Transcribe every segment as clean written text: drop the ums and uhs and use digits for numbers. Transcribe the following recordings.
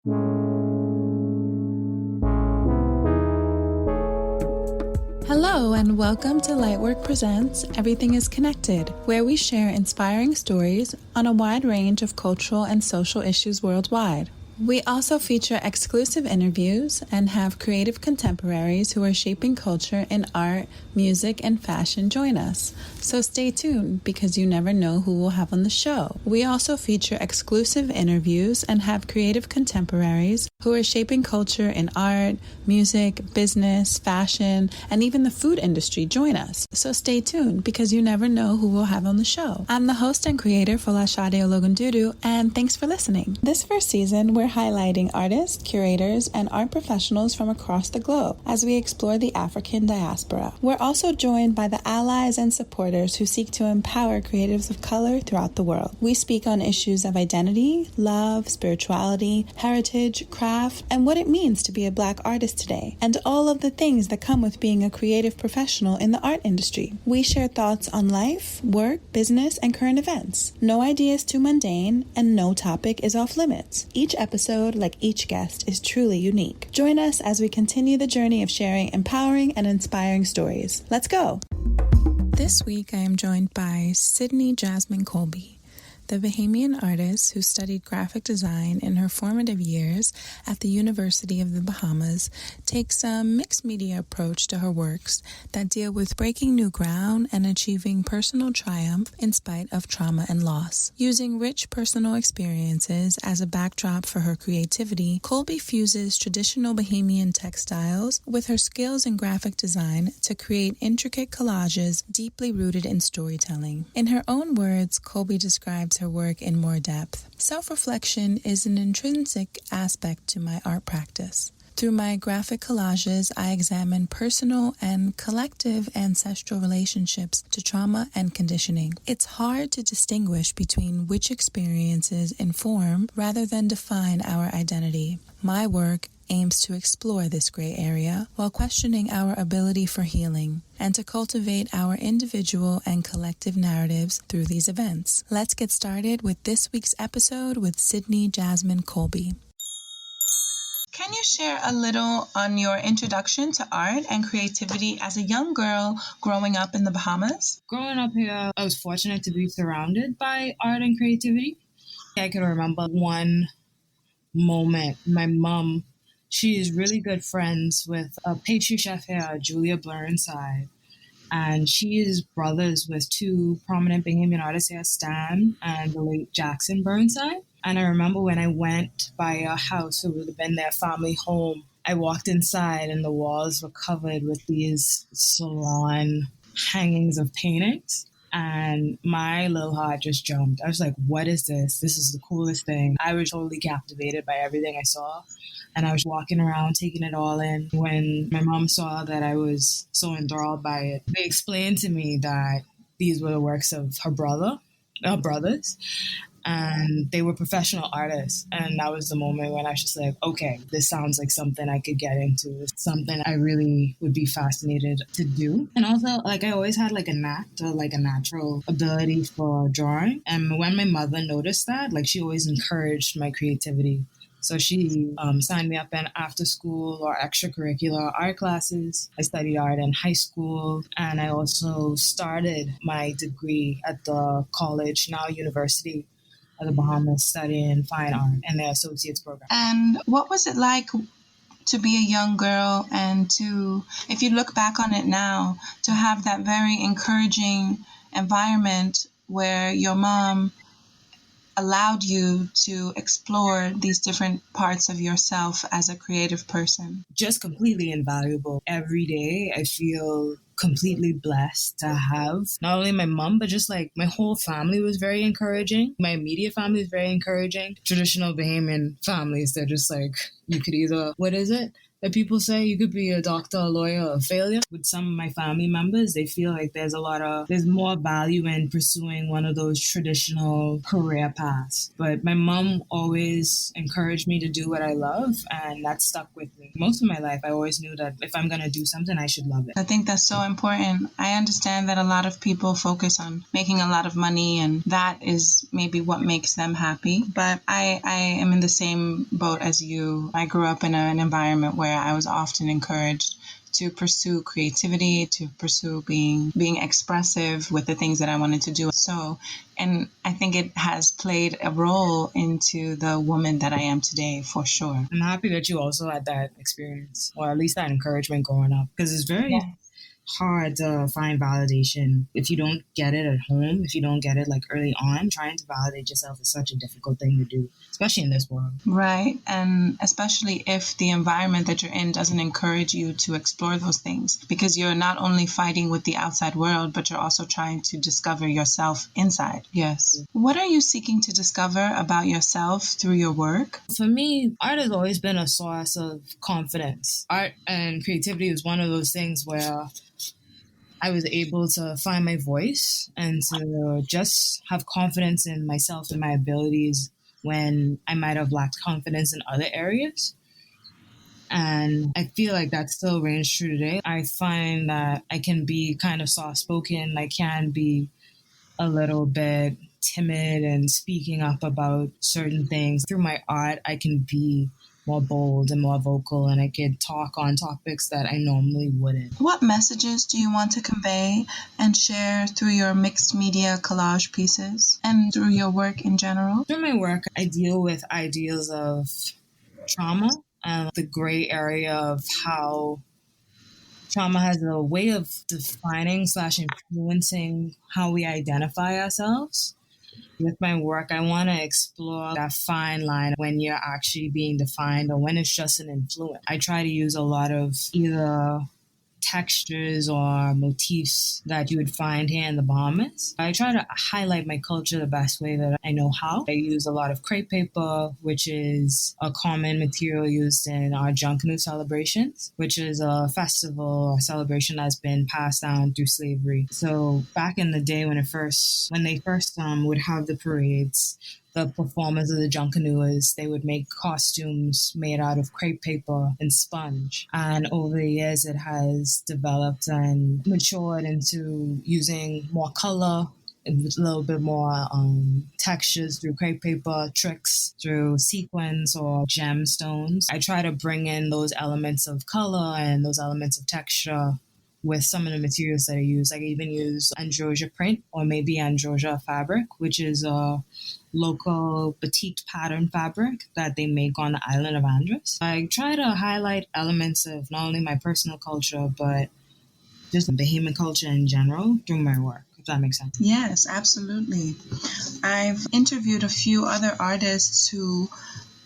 Hello and welcome to Lightwork Presents Everything is Connected, where we share inspiring stories on a wide range of cultural and social issues worldwide. We also feature exclusive interviews and have creative contemporaries who are shaping culture in art, music, and fashion join us. So stay tuned because you never know who we'll have on the show. We also feature exclusive interviews and have creative contemporaries who are shaping culture in art, music, business, fashion, and even the food industry join us. So stay tuned because you never know who we'll have on the show. I'm the host and creator, Folasade Ologundudu, and thanks for listening. This first season, we're highlighting artists, curators, and art professionals from across the globe as we explore the African diaspora. We're also joined by the allies and supporters who seek to empower creatives of color throughout the world. We speak on issues of identity, love, spirituality, heritage, craft, and what it means to be a Black artist today, and all of the things that come with being a creative professional in the art industry. We share thoughts on life, work, business, and current events. No idea is too mundane, and no topic is off limits. Each episode, like each guest, is truly unique. Join us as we continue the journey of sharing empowering and inspiring stories. Let's go! This week I am joined by Cydne Jasmin Coleby, the Bahamian artist who studied graphic design in her formative years at the University of the Bahamas, takes a mixed media approach to her works that deal with breaking new ground and achieving personal triumph in spite of trauma and loss. Using rich personal experiences as a backdrop for her creativity, Coleby fuses traditional Bahamian textiles with her skills in graphic design to create intricate collages deeply rooted in storytelling. In her own words, Coleby describes her work in more depth. Self-reflection is an intrinsic aspect to my art practice. Through my graphic collages, I examine personal and collective ancestral relationships to trauma and conditioning. It's hard to distinguish between which experiences inform rather than define our identity. My work aims to explore this gray area while questioning our ability for healing and to cultivate our individual and collective narratives through these events. Let's get started with this week's episode with Cydne Jasmin Coleby. Can you share a little on your introduction to art and creativity as a young girl growing up in the Bahamas? Growing up here, I was fortunate to be surrounded by art and creativity. I can remember one moment. My mom, she is really good friends with a pastry chef here, Julia Burnside. And she is brothers with two prominent Bahamian artists here, Stan and the late Jackson Burnside. And I remember when I went by a house, it would have been their family home. I walked inside and the walls were covered with these salon hangings of paintings. And my little heart just jumped. I was like, what is this? This is the coolest thing. I was totally captivated by everything I saw. And I was walking around taking it all in. When my mom saw that I was so enthralled by it, they explained to me that these were the works of her brothers. And they were professional artists. And that was the moment when I was just like, okay, this sounds like something I could get into. It's something I really would be fascinated to do. And also, like, I always had like a knack or like a natural ability for drawing. And when my mother noticed that, like, she always encouraged my creativity. So she signed me up in after school or extracurricular art classes. I studied art in high school, and I also started my degree at the college, now university, of the Bahamas, studying fine art and their associate's program. And what was it like to be a young girl and to, if you look back on it now, to have that very encouraging environment where your mom allowed you to explore these different parts of yourself as a creative person? Just completely invaluable. Every day I feel completely blessed to have not only my mom, but just like my whole family was very encouraging. My immediate family is very encouraging. Traditional Bahamian families, they're just like, you could either, what is it that people say? You could be a doctor, a lawyer, or a failure. With some of my family members, they feel like there's more value in pursuing one of those traditional career paths. But my mom always encouraged me to do what I love, and that stuck with me. most of my life, I always knew that if I'm going to do something, I should love it. I think that's so important. I understand that a lot of people focus on making a lot of money, and that is maybe what makes them happy. But I am in the same boat as you. I grew up in an environment where I was often encouraged to pursue creativity, to pursue being expressive with the things that I wanted to do. So, and I think it has played a role into the woman that I am today, for sure. I'm happy that you also had that experience, or at least that encouragement growing up, because it's very hard to find validation if you don't get it at home, if you don't get it like early on. Trying to validate yourself is such a difficult thing to do, especially in this world. Right. And especially if the environment that you're in doesn't encourage you to explore those things, because you're not only fighting with the outside world, but you're also trying to discover yourself inside. Yes. What are you seeking to discover about yourself through your work? For me, art has always been a source of confidence. Art and creativity is one of those things where I was able to find my voice and to just have confidence in myself and my abilities when I might have lacked confidence in other areas. And I feel like that still reigns true today. I find that I can be kind of soft spoken, I can be a little bit timid and speaking up about certain things. Through my art, I can be more bold and more vocal, and I could talk on topics that I normally wouldn't. What messages do you want to convey and share through your mixed media collage pieces and through your work in general? Through my work, I deal with ideas of trauma and the gray area of how trauma has a way of defining / influencing how we identify ourselves. With my work, I want to explore that fine line when you're actually being defined or when it's just an influence. I try to use a lot of either textures or motifs that you would find here in the Bahamas. I try to highlight my culture the best way that I know how. I use a lot of crepe paper, which is a common material used in our Junkanoo celebrations, which is a festival or celebration that's been passed down through slavery. So back in the day when they first would have the parades, the performers of the Junkanooers, they would make costumes made out of crepe paper and sponge. And over the years, it has developed and matured into using more color, and with a little bit more textures through crepe paper, tricks through sequins or gemstones. I try to bring in those elements of color and those elements of texture with some of the materials that I use. I even use androsia print or maybe androsia fabric, which is a local batik pattern fabric that they make on the island of Andros. I try to highlight elements of not only my personal culture, but just Bahamian culture in general through my work, if that makes sense. Yes, absolutely. I've interviewed a few other artists who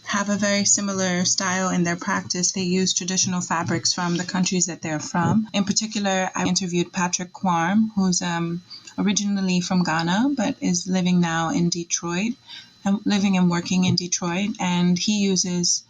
have a very similar style in their practice. They use traditional fabrics from the countries that they're from. In particular, I interviewed Patrick Quarm, who's originally from Ghana, but is living now in Detroit, living and working in Detroit. And he uses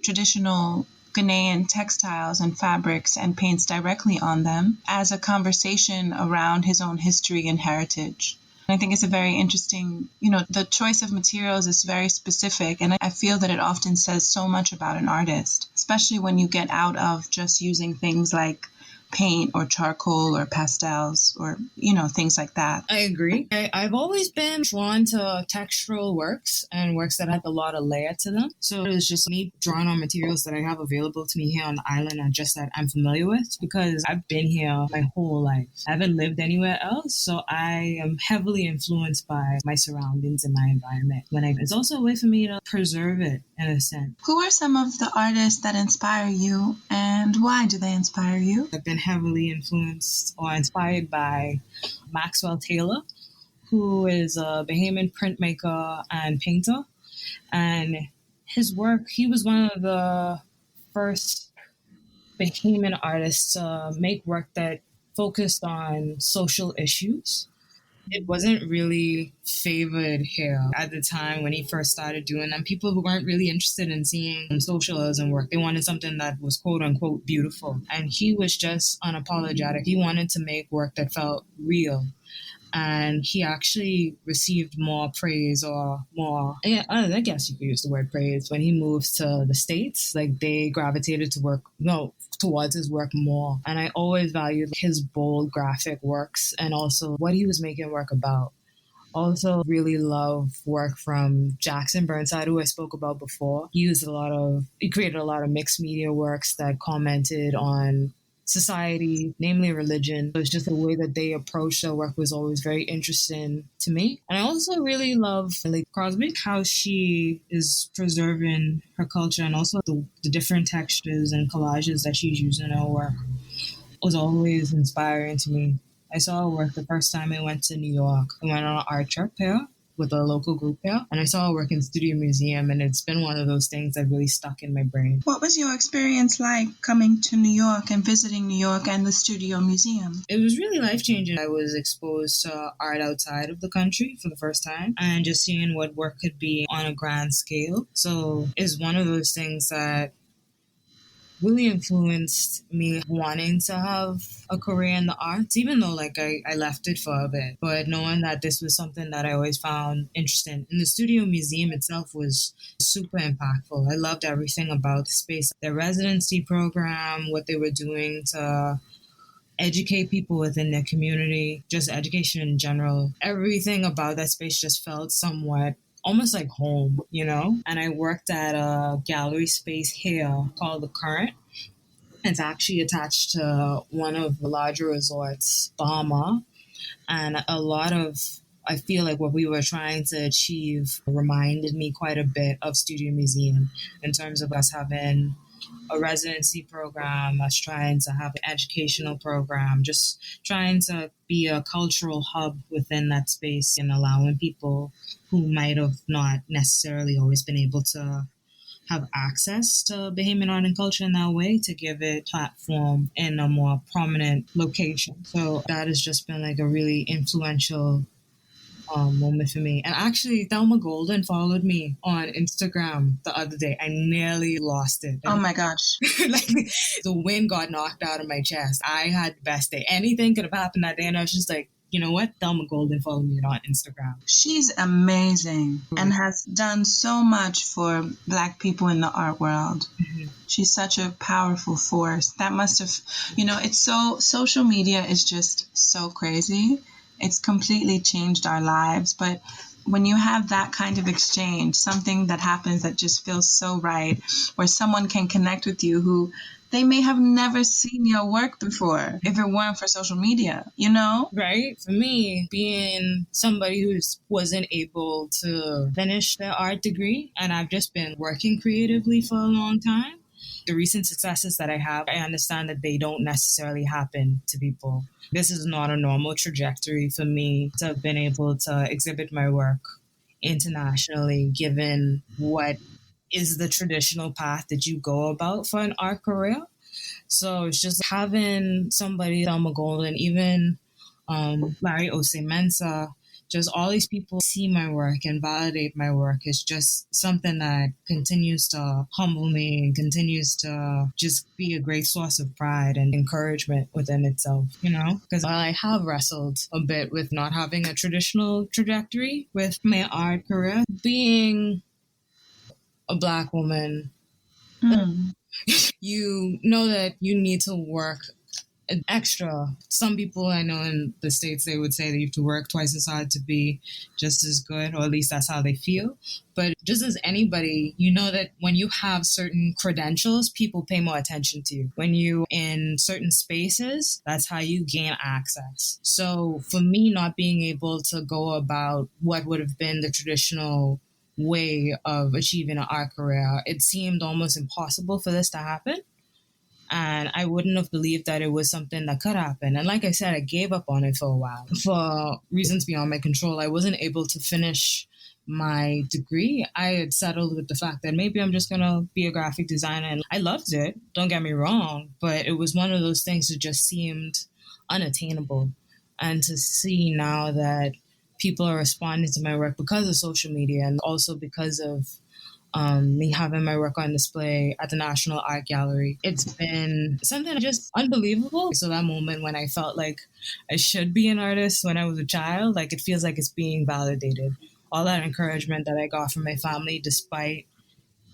traditional Ghanaian textiles and fabrics and paints directly on them as a conversation around his own history and heritage. I think it's a very interesting, the choice of materials is very specific, and I feel that it often says so much about an artist, especially when you get out of just using things like paint or charcoal or pastels or, things like that. I agree. I've always been drawn to textural works and works that have a lot of layer to them. So it was just me drawing on materials that I have available to me here on the island and just that I'm familiar with, because I've been here my whole life. I haven't lived anywhere else, so I am heavily influenced by my surroundings and my environment. It's also a way for me to preserve it in a sense. Who are some of the artists that inspire you, and why do they inspire you? I've been heavily influenced or inspired by Maxwell Taylor, who is a Bahamian printmaker and painter. And his work, he was one of the first Bahamian artists to make work that focused on social issues. It wasn't really favored here at the time when he first started doing them. People who weren't really interested in seeing socialism work, they wanted something that was quote unquote beautiful. And he was just unapologetic. He wanted to make work that felt real. And he actually received more praise or more, yeah, I guess you could use the word praise, when he moved to the States. Like, they gravitated to work, no, towards his work more. And I always valued his bold graphic works and also what he was making work about. Also, really love work from Jackson Burnside, who I spoke about before. He created a lot of mixed media works that commented on society, namely religion. So it's just the way that they approached their work was always very interesting to me. And I also really love Lake Crosby, how she is preserving her culture and also the different textures and collages that she's using in her work was always inspiring to me. I saw her work the first time I went to New York. I went on an art trip here with a local group here, and I saw her work in Studio Museum, and it's been one of those things that really stuck in my brain. What was your experience like coming to New York and visiting New York and the Studio Museum? It was really life-changing. I was exposed to art outside of the country for the first time and just seeing what work could be on a grand scale. So it's one of those things that really influenced me wanting to have a career in the arts, even though I left it for a bit. But knowing that this was something that I always found interesting. And the Studio Museum itself was super impactful. I loved everything about the space, their residency program, what they were doing to educate people within their community, just education in general. Everything about that space just felt somewhat almost like home, you know? And I worked at a gallery space here called The Current. It's actually attached to one of the larger resorts, Bahamas. And I feel like what we were trying to achieve reminded me quite a bit of Studio Museum in terms of us having a residency program, us trying to have an educational program, just trying to be a cultural hub within that space and allowing people who might have not necessarily always been able to have access to Bahamian art and culture in that way to give it platform in a more prominent location. So that has just been like a really influential moment for me. And actually, Thelma Golden followed me on Instagram the other day. I nearly lost it. Oh my gosh. Like, the wind got knocked out of my chest. I had the best day. Anything could have happened that day. And I was just like, you know what? Thelma Golden followed me on Instagram. She's amazing and has done so much for Black people in the art world. Mm-hmm. She's such a powerful force. That must have, it's social media is just so crazy. It's completely changed our lives. But when you have that kind of exchange, something that happens that just feels so right, where someone can connect with you who they may have never seen your work before if it weren't for social media, Right? For me, being somebody who wasn't able to finish their art degree, and I've just been working creatively for a long time, the recent successes that I have, I understand that they don't necessarily happen to people. This is not a normal trajectory for me to have been able to exhibit my work internationally, given what is the traditional path that you go about for an art career. So it's just having somebody, Thelma Golden, even Larry Mensa, just all these people see my work and validate my work is just something that continues to humble me and continues to just be a great source of pride and encouragement within itself, Because while I have wrestled a bit with not having a traditional trajectory with my art career, being a Black woman, you know that you need to work extra. Some people I know in the States, they would say that you have to work twice as hard to be just as good, or at least that's how they feel. But just as anybody, you know that when you have certain credentials, people pay more attention to you. When you in certain spaces, that's how you gain access. So for me, not being able to go about what would have been the traditional way of achieving an art career, it seemed almost impossible for this to happen. And I wouldn't have believed that it was something that could happen. And like I said, I gave up on it for a while. For reasons beyond my control, I wasn't able to finish my degree. I had settled with the fact that maybe I'm just going to be a graphic designer. And I loved it, don't get me wrong, but it was one of those things that just seemed unattainable. And to see now that people are responding to my work because of social media and also because of Me having my work on display at the National Art Gallery. It's been something just unbelievable. So that moment when I felt like I should be an artist when I was a child, like it feels like it's being validated. All that encouragement that I got from my family, despite,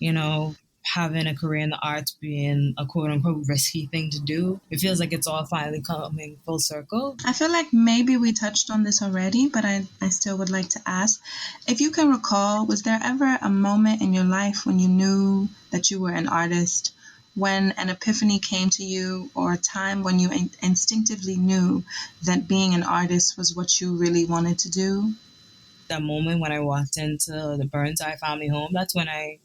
you know, having a career in the arts being a quote unquote risky thing to do, it feels like it's all finally coming full circle. I feel like maybe we touched on this already, but I still would like to ask if you can recall, was there ever a moment in your life when you knew that you were an artist, when an epiphany came to you, or a time when you instinctively knew that being an artist was what you really wanted to do? That moment when I walked into the Burnside family home, that's when I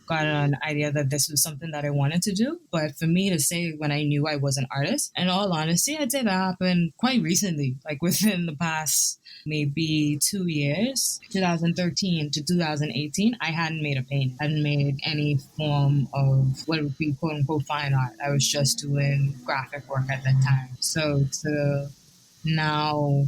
got an idea that this was something that I wanted to do. But for me to say when I knew I was an artist, in all honesty, I'd say that happened quite recently, like within the past maybe 2 years, 2013 to 2018, I hadn't made a painting. I hadn't made any form of what would be quote unquote fine art. I was just doing graphic work at that time. So to now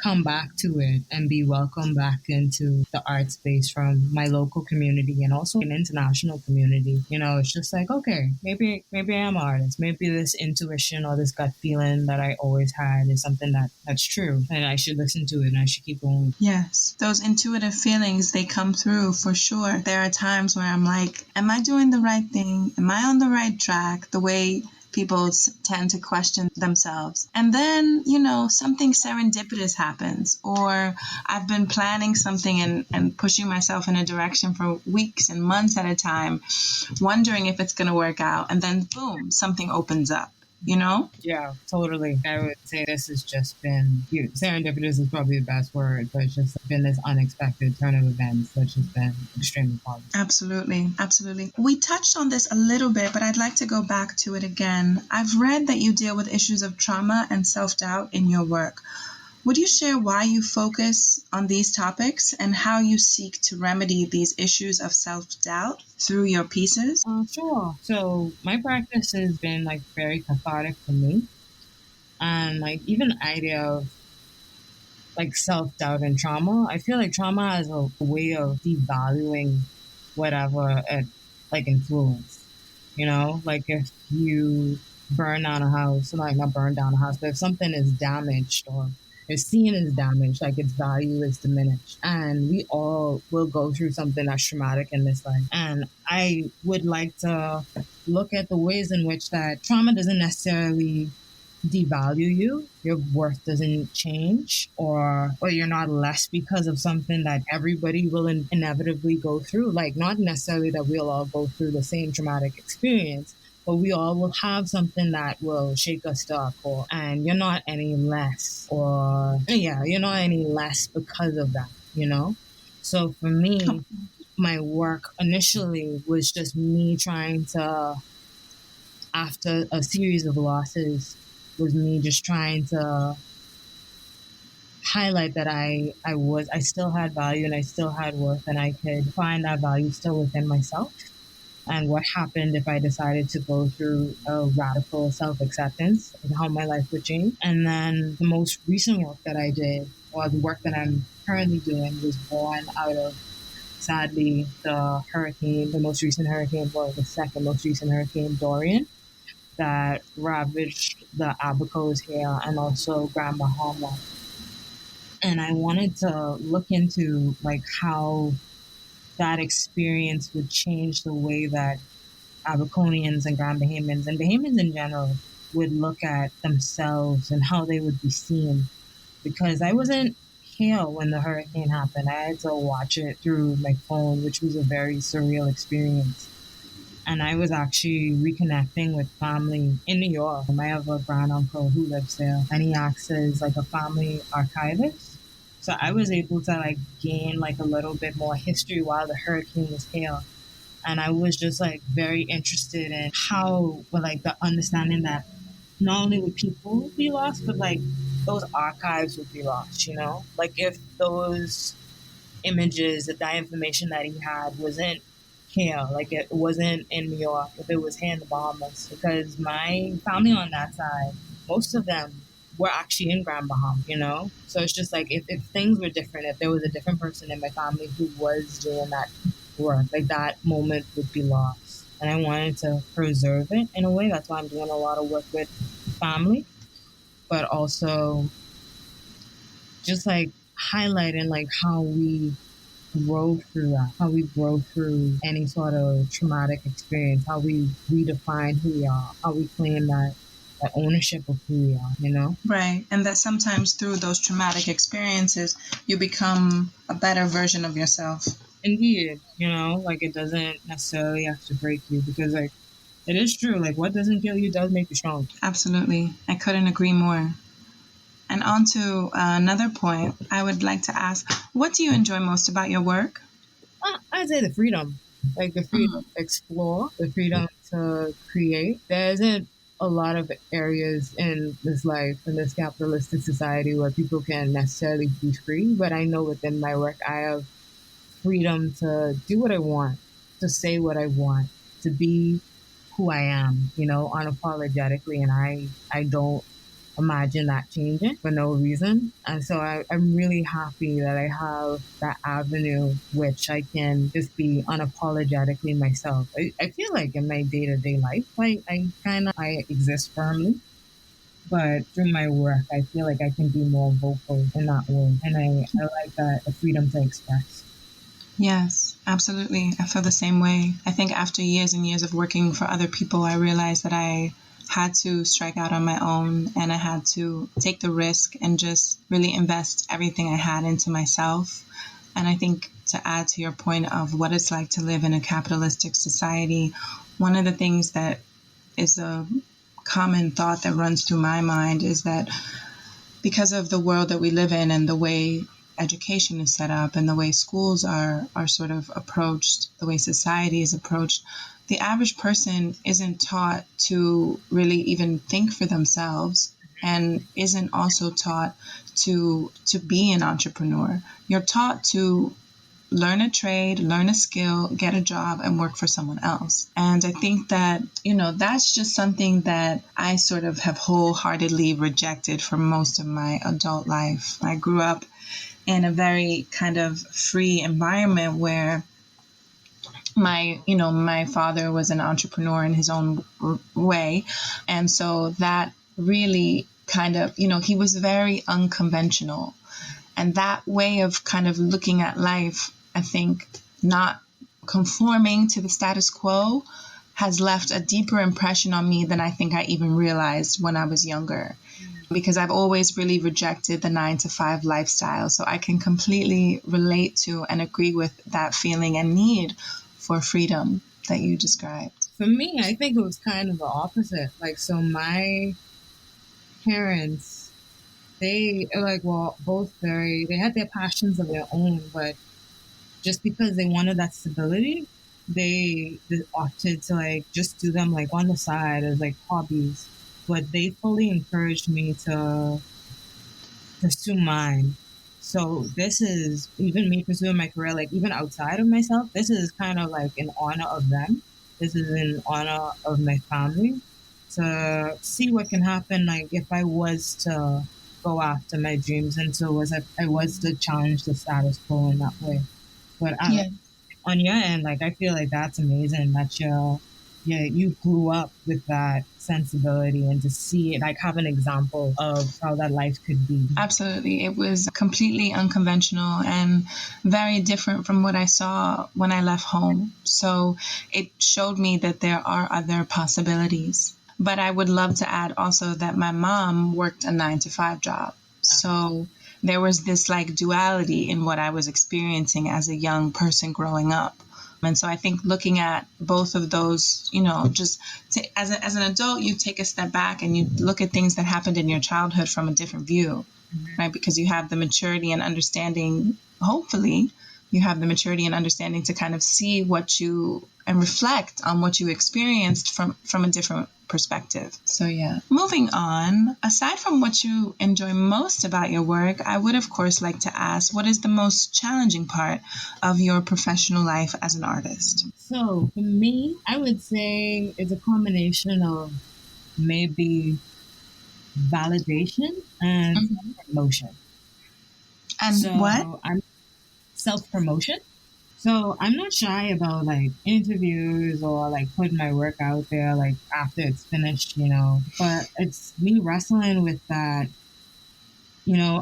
come back to it and be welcomed back into the art space from my local community and also an international community. You know, it's just like, okay, maybe I am an artist. Maybe this intuition or this gut feeling that I always had is something that's true and I should listen to it and I should keep going. Yes, those intuitive feelings, they come through for sure. There are times where I'm like, am I doing the right thing? Am I on the right track? The way people tend to question themselves. And then, something serendipitous happens, or I've been planning something and pushing myself in a direction for weeks and months at a time, wondering if it's going to work out. And then, boom, something opens up. Yeah, totally. I would say this has just been serendipitous is probably the best word, but it's just been this unexpected turn of events which has been extremely positive. Absolutely. We touched on this a little bit, but I'd like to go back to it again. I've read that you deal with issues of trauma and self-doubt in your work. Would you share why you focus on these topics and how you seek to remedy these issues of self-doubt through your pieces? Sure. So my practice has been like very cathartic for me, and like even the idea of like self doubt and trauma. I feel like trauma is a way of devaluing whatever it like influence. You know, like if you burn down a house, like not burn down a house, but if something is damaged or is seen as damaged, like its value is diminished. And we all will go through something that's traumatic in this life. And I would like to look at the ways in which that trauma doesn't necessarily devalue you. Your worth doesn't change, or you're not less because of something that everybody will inevitably go through. Like not necessarily that we'll all go through the same traumatic experience, but we all will have something that will shake us up, and you're not any less, or yeah, you're not any less because of that, you know? So for me, my work initially was just me trying to, after a series of losses, was me just trying to highlight that I still had value and I still had worth and I could find that value still within myself. And what happened if I decided to go through a radical self-acceptance and how my life would change. And then the most recent work that I did, or the work that I'm currently doing, was born out of, sadly, the most recent hurricane, or the second most recent hurricane, Dorian, that ravaged the Abacos here and also Grand Bahama. And I wanted to look into like how that experience would change the way that Abaconians and Grand Bahamians and Bahamians in general would look at themselves and how they would be seen. Because I wasn't here when the hurricane happened. I had to watch it through my phone, which was a very surreal experience. And I was actually reconnecting with family in New York. I have a grand uncle who lives there, and he acts as like a family archivist. So I was able to like gain like a little bit more history while the hurricane was here. And I was just like very interested in how, well, like the understanding that not only would people be lost, but like those archives would be lost, you know? Like if those images, that information that he had wasn't here, like it wasn't in New York, if it was here in the Bahamas, because my family on that side, most of them were actually in Grand Bahama, you know? So it's just like if things were different, if there was a different person in my family who was doing that work. Like that moment would be lost. And I wanted to preserve it in a way. That's why I'm doing a lot of work with family, but also just like highlighting like how we grow through that, how we grow through any sort of traumatic experience, how we redefine who we are, how we claim that ownership of who we are, you know? Right. And that sometimes through those traumatic experiences, you become a better version of yourself. Indeed, you know, like it doesn't necessarily have to break you because like it is true, like what doesn't kill you does make you strong. Absolutely. I couldn't agree more. And on to another point, I would like to ask, what do you enjoy most about your work? I'd say the freedom, like the freedom to explore, the freedom to create. There isn't a lot of areas in this life, in this capitalistic society, where people can necessarily be free. But I know within my work, I have freedom to do what I want, to say what I want, to be who I am, you know, unapologetically. And I don't imagine that changing for no reason. And so I'm really happy that I have that avenue which I can just be unapologetically myself. I feel like in my day to day life, I exist firmly. But through my work, I feel like I can be more vocal in that way. And I like that the freedom to express. Yes, absolutely. I feel the same way. I think after years and years of working for other people, I realized that I had to strike out on my own and I had to take the risk and just really invest everything I had into myself. And I think to add to your point of what it's like to live in a capitalistic society, one of the things that is a common thought that runs through my mind is that because of the world that we live in and the way education is set up and the way schools are sort of approached, the way society is approached, the average person isn't taught to really even think for themselves and isn't also taught to be an entrepreneur. You're taught to learn a trade, learn a skill, get a job, and work for someone else. And I think that, that's just something that I sort of have wholeheartedly rejected for most of my adult life. I grew up in a very kind of free environment where my father was an entrepreneur in his own way. And so that really kind of, he was very unconventional. And that way of kind of looking at life, I think, not conforming to the status quo has left a deeper impression on me than I think I even realized when I was younger. Because I've always really rejected the 9-to-5 lifestyle. So I can completely relate to and agree with that feeling and need for freedom that you described. For me, I think it was kind of the opposite. Like, so my parents, they are like, well, both they had their passions of their own, but just because they wanted that stability, they opted to like just do them like on the side as like hobbies. But they fully encouraged me to pursue mine. So this is even me pursuing my career, like even outside of myself. This is kind of like in honor of them. This is in honor of my family to see what can happen. Like if I was to go after my dreams, and so was if I was to challenge the status quo in that way. But Yeah. on your end, like I feel like that's amazing that you grew up with that sensibility and to see it, like have an example of how that life could be. Absolutely. It was completely unconventional and very different from what I saw when I left home. So it showed me that there are other possibilities. But I would love to add also that my mom worked a 9-to-5 job. So there was this like duality in what I was experiencing as a young person growing up. And so I think looking at both of those, just as an adult, you take a step back and you look at things that happened in your childhood from a different view, right? Because you have the maturity and understanding, hopefully, you have the maturity and understanding to kind of see and reflect on what you experienced from a different perspective. So yeah. Moving on, aside from what you enjoy most about your work, I would of course like to ask, what is the most challenging part of your professional life as an artist? So for me, I would say it's a combination of maybe validation and promotion. And what? So I'm self promotion. So I'm not shy about like interviews or like putting my work out there like after it's finished, But it's me wrestling with that.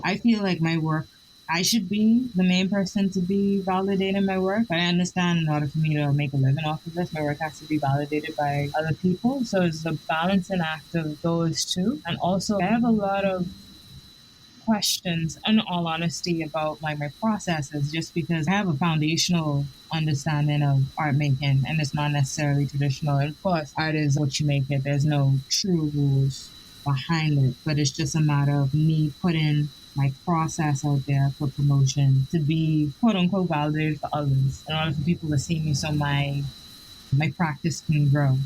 I feel like my work, I should be the main person to be validating my work. But I understand in order for me to make a living off of this, my work has to be validated by other people. So it's a balancing act of those two. And also, I have a lot of questions, in all honesty, about like my processes, just because I have a foundational understanding of art making, and it's not necessarily traditional. And of course, art is what you make it. There's no true rules behind it, but it's just a matter of me putting my process out there for promotion to be quote unquote validated for others in order for people to see me, so my practice can grow.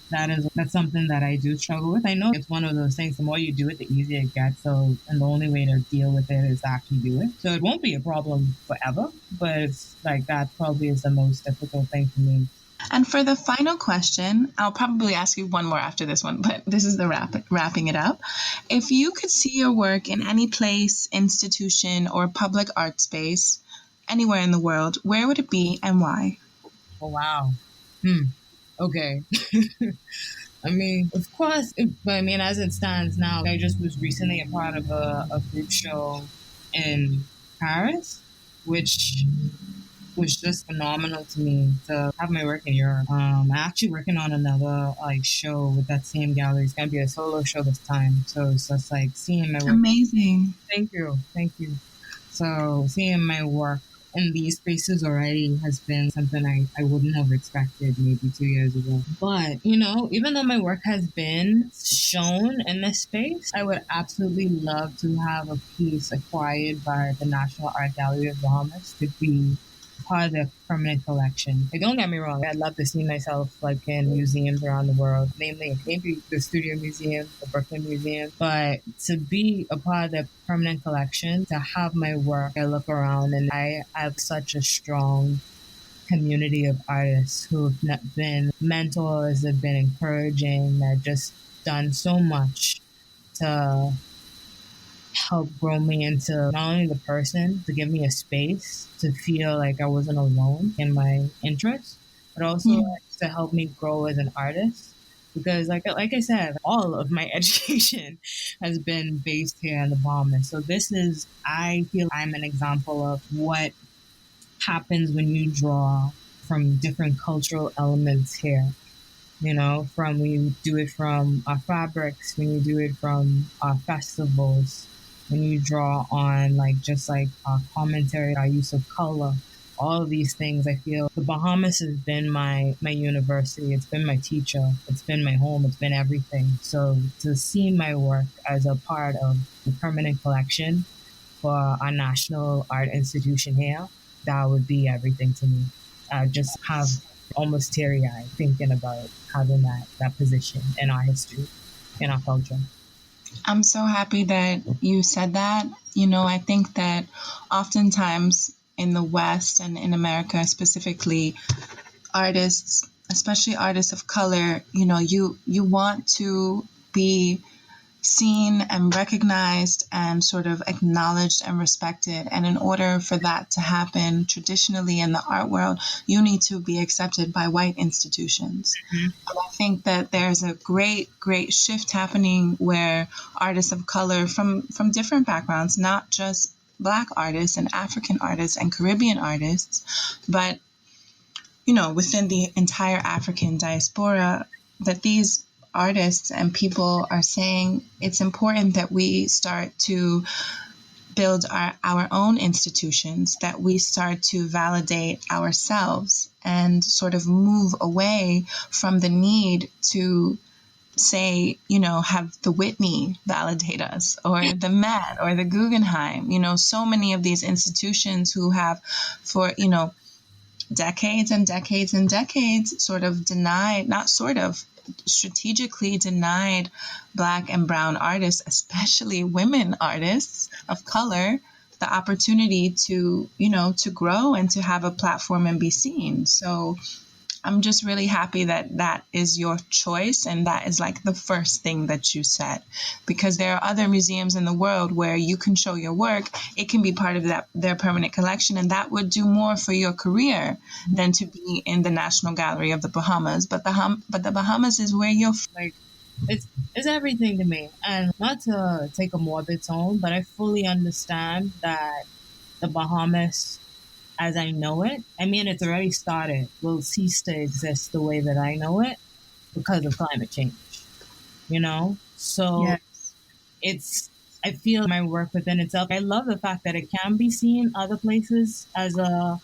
That's something that I do struggle with. I know it's one of those things, the more you do it, the easier it gets. So, and the only way to deal with it is to actually do it. So it won't be a problem forever, but it's like that probably is the most difficult thing for me. And for the final question, I'll probably ask you one more after this one, but this is the wrapping it up. If you could see your work in any place, institution, or public art space, anywhere in the world, where would it be and why? Oh, wow. Okay. I mean, of course, but I mean, as it stands now, I just was recently a part of a group show in Paris, which was just phenomenal to me to have my work in Europe. I'm actually working on another like show with that same gallery. It's gonna be a solo show this time, so it's just like seeing my work. Amazing. Thank you. So seeing my work in these spaces already has been something I wouldn't have expected maybe 2 years ago. But, even though my work has been shown in this space, I would absolutely love to have a piece acquired by the National Art Gallery of Bahamas to be part of their permanent collection. Like, don't get me wrong, I'd love to see myself like in museums around the world, namely maybe the Studio Museum, the Brooklyn Museum, but to be a part of their permanent collection, to have my work, I look around and I have such a strong community of artists who have been mentors, have been encouraging, that just done so much to help grow me into not only the person, to give me a space to feel like I wasn't alone in my interests, but also like, to help me grow as an artist. Because like I said, all of my education has been based here in the Bahamas. So I feel I'm an example of what happens when you draw from different cultural elements here. From when you do it from our fabrics, when you do it from our festivals, when you draw on like just like our commentary, our use of color, all of these things. I feel the Bahamas has been my university. It's been my teacher. It's been my home. It's been everything. So to see my work as a part of the permanent collection for our national art institution here, that would be everything to me. I just have almost teary eyed thinking about having that position in our history, in our culture. I'm so happy that you said that. I think that oftentimes in the West and in America specifically, artists, especially artists of color, you want to be seen and recognized and sort of acknowledged and respected. And in order for that to happen traditionally in the art world, you need to be accepted by white institutions. Mm-hmm. And I think that there's a great, great shift happening where artists of color from different backgrounds, not just Black artists and African artists and Caribbean artists, but within the entire African diaspora, that these artists and people are saying it's important that we start to build our own institutions, that we start to validate ourselves and sort of move away from the need to say, have the Whitney validate us or the Met or the Guggenheim. So many of these institutions who have for, decades and decades and decades sort of denied, not sort of, strategically denied Black and brown artists, especially women artists of color, the opportunity to, to grow and to have a platform and be seen. So I'm just really happy that that is your choice, and that is like the first thing that you said, because there are other museums in the world where you can show your work. It can be part of their permanent collection, and that would do more for your career than to be in the National Gallery of the Bahamas. But the Bahamas is where you're like it's everything to me. And not to take a morbid tone, but I fully understand that the Bahamas, as I know it, I mean, it's already started, will cease to exist the way that I know it because of climate change, you know? So it's, I feel my work within itself. I love the fact that it can be seen other places as a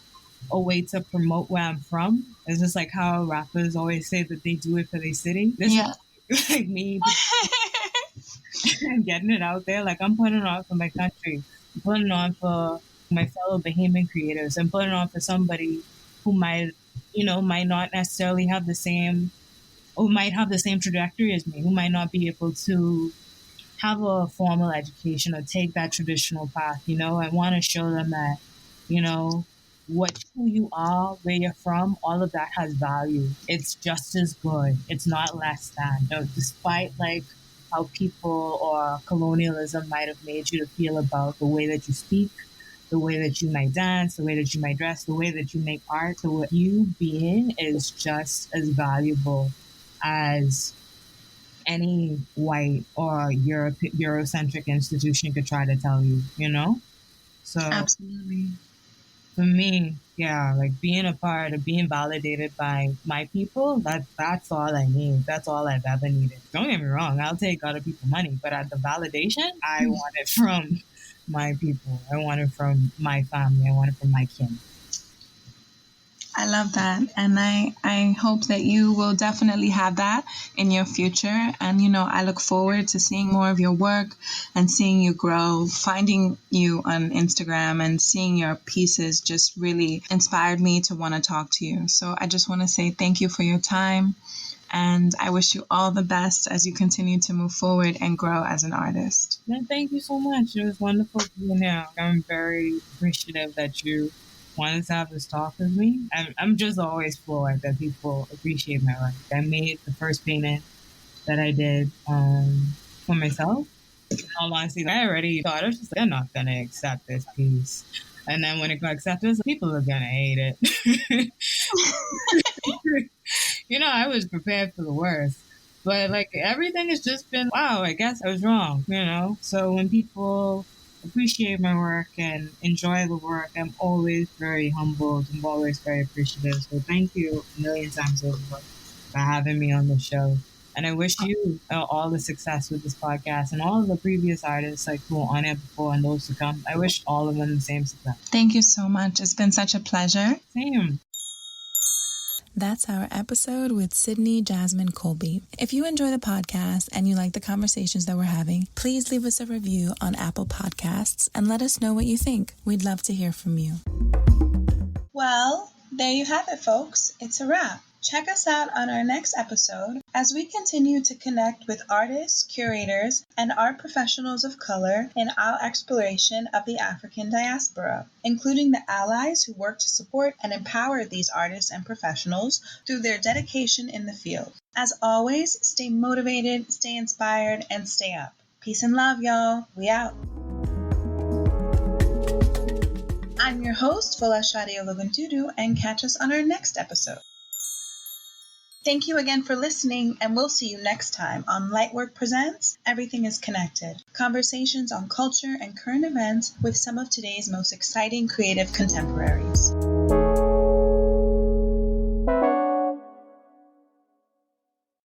way to promote where I'm from. It's just like how rappers always say that they do it for their city. This is like me getting it out there. Like I'm putting it on for my country. I'm putting it on for my fellow Bahamian creators. I'm putting it on for somebody who might, might not necessarily have the same, or might have the same trajectory as me, who might not be able to have a formal education or take that traditional path. I want to show them that, who you are, where you're from, all of that has value. It's just as good. It's not less than. Despite like how people or colonialism might have made you to feel about the way that you speak, the way that you might dance, the way that you might dress, the way that you make art, the way you being is just as valuable as any white or Eurocentric institution could try to tell you, So absolutely. For me, yeah, like being a part of being validated by my people, that's all I need. That's all I've ever needed. Don't get me wrong, I'll take other people's money, but at the validation, I want it from my people. I want it from my family. I want it from my kin. I love that. And I hope that you will definitely have that in your future. And, I look forward to seeing more of your work and seeing you grow. Finding you on Instagram and seeing your pieces just really inspired me to want to talk to you. So I just want to say thank you for your time. And I wish you all the best as you continue to move forward and grow as an artist. Thank you so much. It was wonderful being here. I'm very appreciative that you wanted to have this talk with me. I'm just always floored that people appreciate my work. I made the first painting that I did for myself. In all honesty, I already thought, I was just like, they're not going to accept this piece. And then when it got accepted, people are going to hate it. I was prepared for the worst. But like everything has just been, wow, I guess I was wrong, So when people appreciate my work and enjoy the work, I'm always very humbled. I'm always very appreciative. So thank you a million times over for having me on the show. And I wish you all the success with this podcast and all of the previous artists like who were on it before and those to come. I wish all of them the same success. Thank you so much. It's been such a pleasure. Same. That's our episode with Cydne Jasmin Coleby. If you enjoy the podcast and you like the conversations that we're having, please leave us a review on Apple Podcasts and let us know what you think. We'd love to hear from you. Well, there you have it, folks. It's a wrap. Check us out on our next episode as we continue to connect with artists, curators, and art professionals of color in our exploration of the African diaspora, including the allies who work to support and empower these artists and professionals through their dedication in the field. As always, stay motivated, stay inspired, and stay up. Peace and love, y'all. We out. I'm your host, Folasade Ologundudu, and catch us on our next episode. Thank you again for listening, and we'll see you next time on Lightwork Presents Everything is Connected. Conversations on culture and current events with some of today's most exciting creative contemporaries.